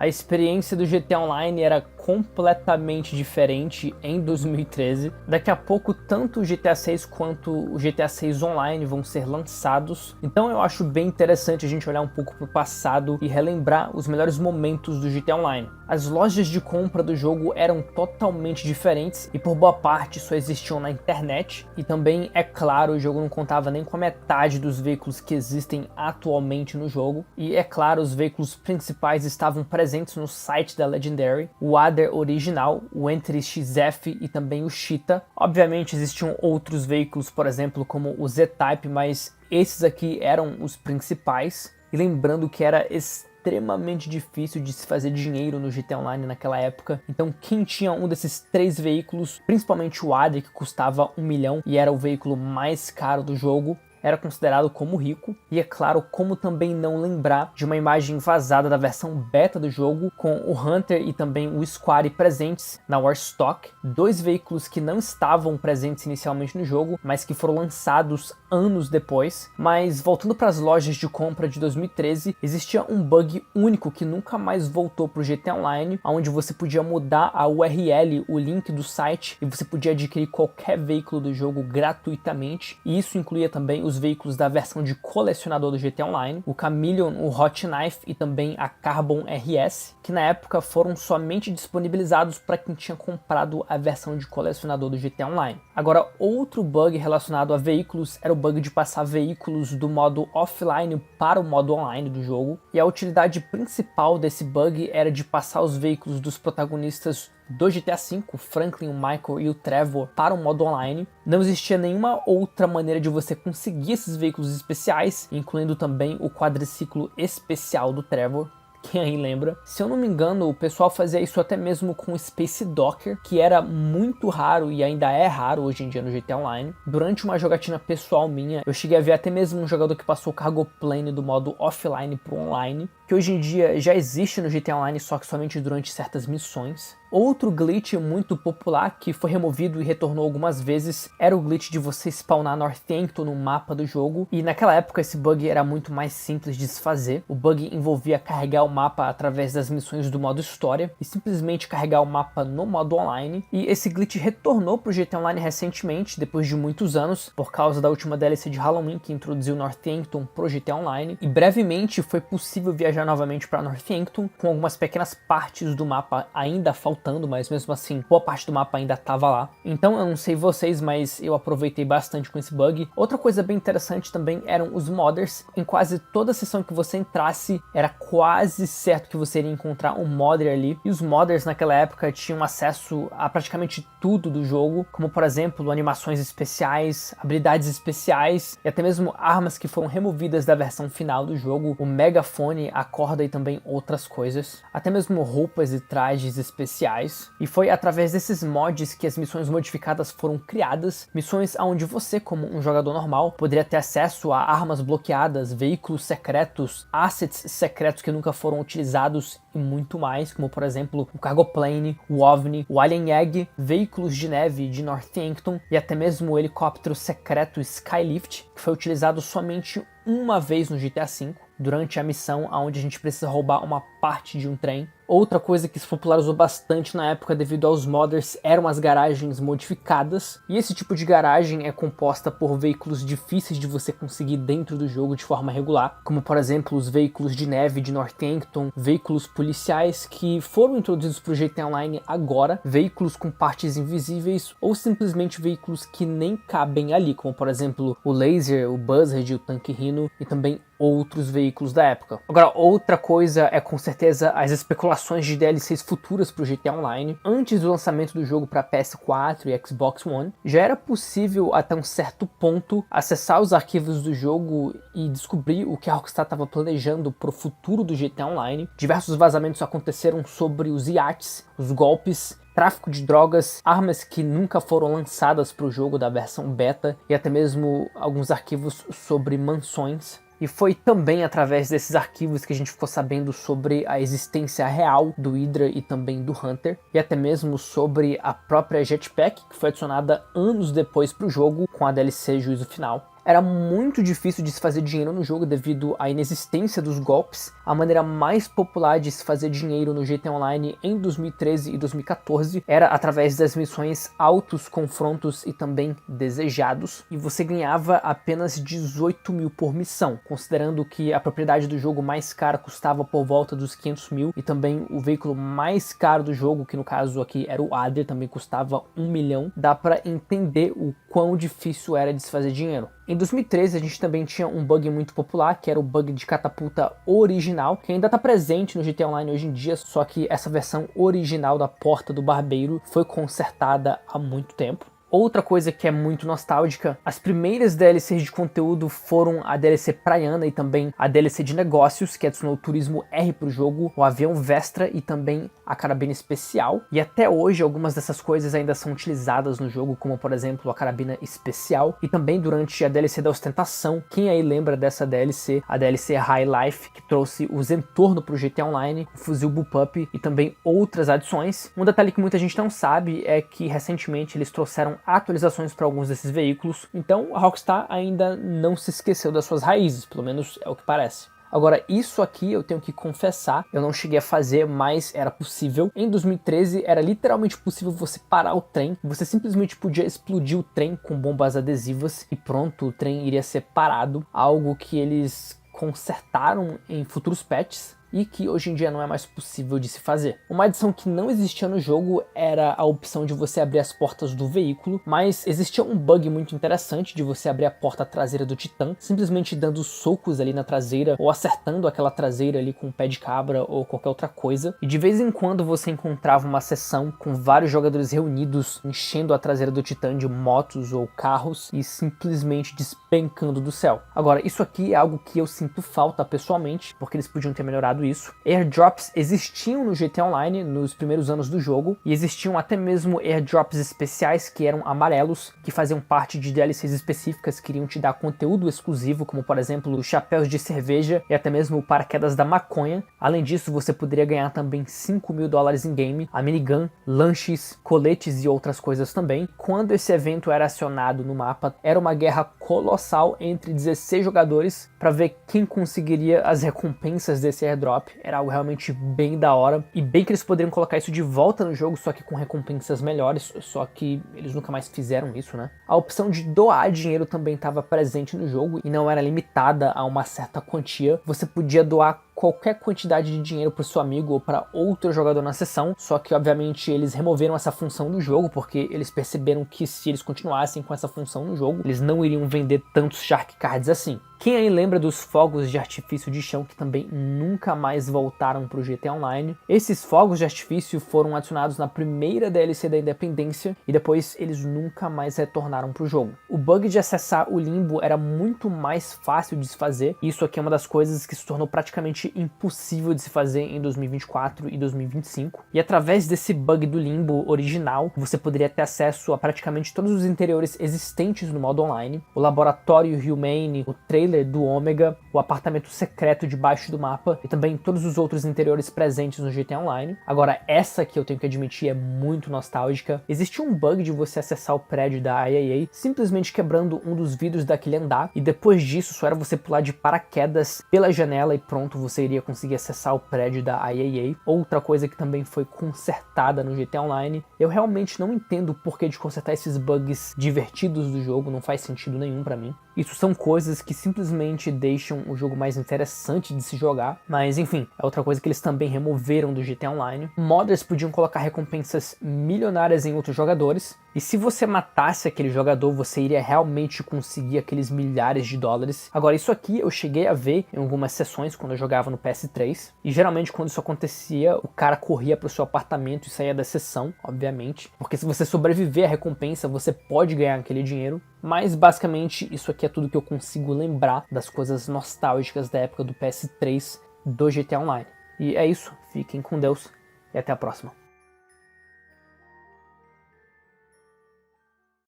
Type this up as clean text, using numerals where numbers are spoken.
A experiência do GTA Online era completamente diferente em 2013. Daqui a pouco, tanto o GTA 6 quanto o GTA 6 Online vão ser lançados. Então eu acho bem interessante a gente olhar um pouco para o passado e relembrar os melhores momentos do GTA Online. As lojas de compra do jogo eram totalmente diferentes e por boa parte só existiam na internet. E também, é claro, o jogo não contava nem com a metade dos veículos que existem atualmente no jogo. E é claro, os veículos principais estavam presentes no site da Legendary, o Adder original, o Entry XF e também o Cheetah. Obviamente existiam outros veículos, por exemplo, como o Z-Type, mas esses aqui eram os principais. E lembrando que era extremamente difícil de se fazer dinheiro no GTA Online naquela época. Então quem tinha um desses 3 veículos, principalmente o Adder, que custava 1 milhão e era o veículo mais caro do jogo, era considerado como rico. E é claro, como também não lembrar de uma imagem vazada da versão beta do jogo, com o Hunter e também o Squad presentes na Warstock, 2 veículos que não estavam presentes inicialmente no jogo, mas que foram lançados anos depois. Mas voltando para as lojas de compra de 2013, existia um bug único que nunca mais voltou para o GTA Online, onde você podia mudar a URL, o link do site, e você podia adquirir qualquer veículo do jogo gratuitamente. E isso incluía também os veículos da versão de colecionador do GTA Online, o Chameleon, o Hot Knife e também a Carbon RS, que na época foram somente disponibilizados para quem tinha comprado a versão de colecionador do GTA Online. Agora, outro bug relacionado a veículos era o bug de passar veículos do modo offline para o modo online do jogo, e a utilidade principal desse bug era de passar os veículos dos protagonistas do GTA V, o Franklin, o Michael e o Trevor, para o modo online. Não existia nenhuma outra maneira de você conseguir esses veículos especiais, incluindo também o quadriciclo especial do Trevor. Quem aí lembra? Se eu não me engano, o pessoal fazia isso até mesmo com o Space Docker, que era muito raro e ainda é raro hoje em dia no GTA Online. Durante uma jogatina pessoal minha, eu cheguei a ver até mesmo um jogador que passou o cargo plane do modo offline para o online, que hoje em dia já existe no GTA Online, só que somente durante certas missões. Outro glitch muito popular que foi removido e retornou algumas vezes era o glitch de você spawnar Northampton no mapa do jogo, e naquela época esse bug era muito mais simples de se fazer. O bug envolvia carregar o mapa através das missões do modo história e simplesmente carregar o mapa no modo online, e esse glitch retornou para o GTA Online recentemente, depois de muitos anos, por causa da última DLC de Halloween que introduziu Northampton pro GTA Online, e brevemente foi possível viajar novamente para Northampton, com algumas pequenas partes do mapa ainda faltando, mas mesmo assim, boa parte do mapa ainda tava lá. Então eu não sei vocês, mas eu aproveitei bastante com esse bug. Outra coisa bem interessante também eram os modders. Em quase toda sessão que você entrasse, era quase certo que você iria encontrar um modder ali. E os modders naquela época tinham acesso a praticamente tudo do jogo, como por exemplo, animações especiais, habilidades especiais e até mesmo armas que foram removidas da versão final do jogo, o megafone, a corda e também outras coisas. Até mesmo roupas e trajes especiais. E foi através desses mods que as missões modificadas foram criadas, missões onde você, como um jogador normal, poderia ter acesso a armas bloqueadas, veículos secretos, assets secretos que nunca foram utilizados e muito mais, como por exemplo o Cargo Plane, o OVNI, o Alien Egg, veículos de neve de Northampton e até mesmo o helicóptero secreto Skylift, que foi utilizado somente uma vez no GTA V, durante a missão onde a gente precisa roubar uma parte de um trem. Outra coisa que se popularizou bastante na época devido aos modders eram as garagens modificadas, e esse tipo de garagem é composta por veículos difíceis de você conseguir dentro do jogo de forma regular, como por exemplo os veículos de neve de Northampton, veículos policiais que foram introduzidos para o GTA Online agora, veículos com partes invisíveis ou simplesmente veículos que nem cabem ali, como por exemplo o Laser, o Buzzard, o Tanque Rhino e também outros veículos da época. Agora, outra coisa é com certeza as especulações de DLCs futuras para o GTA Online. Antes do lançamento do jogo para PS4 e Xbox One, já era possível até um certo ponto acessar os arquivos do jogo e descobrir o que a Rockstar estava planejando para o futuro do GTA Online. Diversos vazamentos aconteceram sobre os iates, os golpes, tráfico de drogas, armas que nunca foram lançadas para o jogo da versão beta e até mesmo alguns arquivos sobre mansões. E foi também através desses arquivos que a gente ficou sabendo sobre a existência real do Hydra e também do Hunter, e até mesmo sobre a própria Jetpack, que foi adicionada anos depois para o jogo com a DLC Juízo Final. Era muito difícil de se fazer dinheiro no jogo devido à inexistência dos golpes. A maneira mais popular de se fazer dinheiro no GTA Online em 2013 e 2014 era através das missões Altos Confrontos e também Desejados, e você ganhava apenas 18 mil por missão, considerando que a propriedade do jogo mais cara custava por volta dos 500 mil, e também o veículo mais caro do jogo, que no caso aqui era o Adder, também custava 1 milhão. Dá para entender o quão difícil era de se fazer dinheiro. Em 2013 a gente também tinha um bug muito popular, que era o bug de catapulta original, que ainda está presente no GTA Online hoje em dia, só que essa versão original da Porta do Barbeiro foi consertada há muito tempo. Outra coisa que é muito nostálgica, as primeiras DLCs de conteúdo foram a DLC Praiana e também a DLC de negócios, que adicionou o Turismo R pro jogo, o Avião Vestra e também a Carabina Especial. E até hoje algumas dessas coisas ainda são utilizadas no jogo, como por exemplo a Carabina Especial, e também durante a DLC da Ostentação. Quem aí lembra dessa DLC, a DLC High Life, que trouxe o Zentorno pro GTA Online, o Fuzil Bullpup e também outras adições. Um detalhe que muita gente não sabe é que recentemente eles trouxeram atualizações para alguns desses veículos, então a Rockstar ainda não se esqueceu das suas raízes, pelo menos é o que parece. Agora, isso aqui eu tenho que confessar, eu não cheguei a fazer, mas era possível. Em 2013 era literalmente possível você parar o trem, você simplesmente podia explodir o trem com bombas adesivas e pronto, o trem iria ser parado, algo que eles consertaram em futuros patches e que hoje em dia não é mais possível de se fazer. Uma adição que não existia no jogo era a opção de você abrir as portas do veículo, mas existia um bug muito interessante de você abrir a porta traseira do Titã, simplesmente dando socos ali na traseira ou acertando aquela traseira ali com um pé de cabra ou qualquer outra coisa. E de vez em quando você encontrava uma sessão com vários jogadores reunidos enchendo a traseira do Titã de motos ou carros e simplesmente despencando do céu. Agora, isso aqui é algo que eu sinto falta pessoalmente, porque eles podiam ter melhorado isso. Airdrops existiam no GTA Online nos primeiros anos do jogo, e existiam até mesmo airdrops especiais que eram amarelos, que faziam parte de DLCs específicas que iriam te dar conteúdo exclusivo, como por exemplo os chapéus de cerveja e até mesmo o paraquedas da maconha. Além disso, você poderia ganhar também 5 mil dólares em game, a minigun, lanches, coletes e outras coisas também. Quando esse evento era acionado no mapa, era uma guerra colossal entre 16 jogadores para ver quem conseguiria as recompensas desse airdrop. Era algo realmente bem da hora, e bem que eles poderiam colocar isso de volta no jogo, só que com recompensas melhores, só que eles nunca mais fizeram isso, né? A opção de doar dinheiro também estava presente no jogo e não era limitada a uma certa quantia. Você podia doar qualquer quantidade de dinheiro para o seu amigo ou para outro jogador na sessão, só que obviamente eles removeram essa função do jogo, porque eles perceberam que se eles continuassem com essa função no jogo, eles não iriam vender tantos Shark Cards assim. Quem aí lembra dos fogos de artifício de chão que também nunca mais voltaram para o GTA Online? Esses fogos de artifício foram adicionados na primeira DLC da Independência e depois eles nunca mais retornaram para o jogo. O bug de acessar o limbo era muito mais fácil de se fazer, e isso aqui é uma das coisas que se tornou praticamente impossível de se fazer em 2024 e 2025. E através desse bug do limbo original, você poderia ter acesso a praticamente todos os interiores existentes no modo online, o laboratório Humane, o trailer do Ômega, o apartamento secreto debaixo do mapa e também todos os outros interiores presentes no GTA Online. Agora, essa que eu tenho que admitir é muito nostálgica. Existia um bug de você acessar o prédio da IAA simplesmente quebrando um dos vidros daquele andar, e depois disso só era você pular de paraquedas pela janela e pronto, você iria conseguir acessar o prédio da IAA. Outra coisa que também foi consertada no GTA Online, eu realmente não entendo o porquê de consertar esses bugs divertidos do jogo, não faz sentido nenhum pra mim. Isso são coisas que simplesmente deixam o jogo mais interessante de se jogar, mas enfim, é outra coisa que eles também removeram do GTA Online. Modders podiam colocar recompensas milionárias em outros jogadores, e se você matasse aquele jogador, você iria realmente conseguir aqueles milhares de dólares. Agora, isso aqui eu cheguei a ver em algumas sessões quando eu jogava no PS3, e geralmente quando isso acontecia, o cara corria pro seu apartamento e saía da sessão, obviamente, porque se você sobreviver à recompensa, você pode ganhar aquele dinheiro. Mas basicamente isso aqui é tudo que eu consigo lembrar das coisas nostálgicas da época do PS3 do GTA Online. E é isso, fiquem com Deus e até a próxima.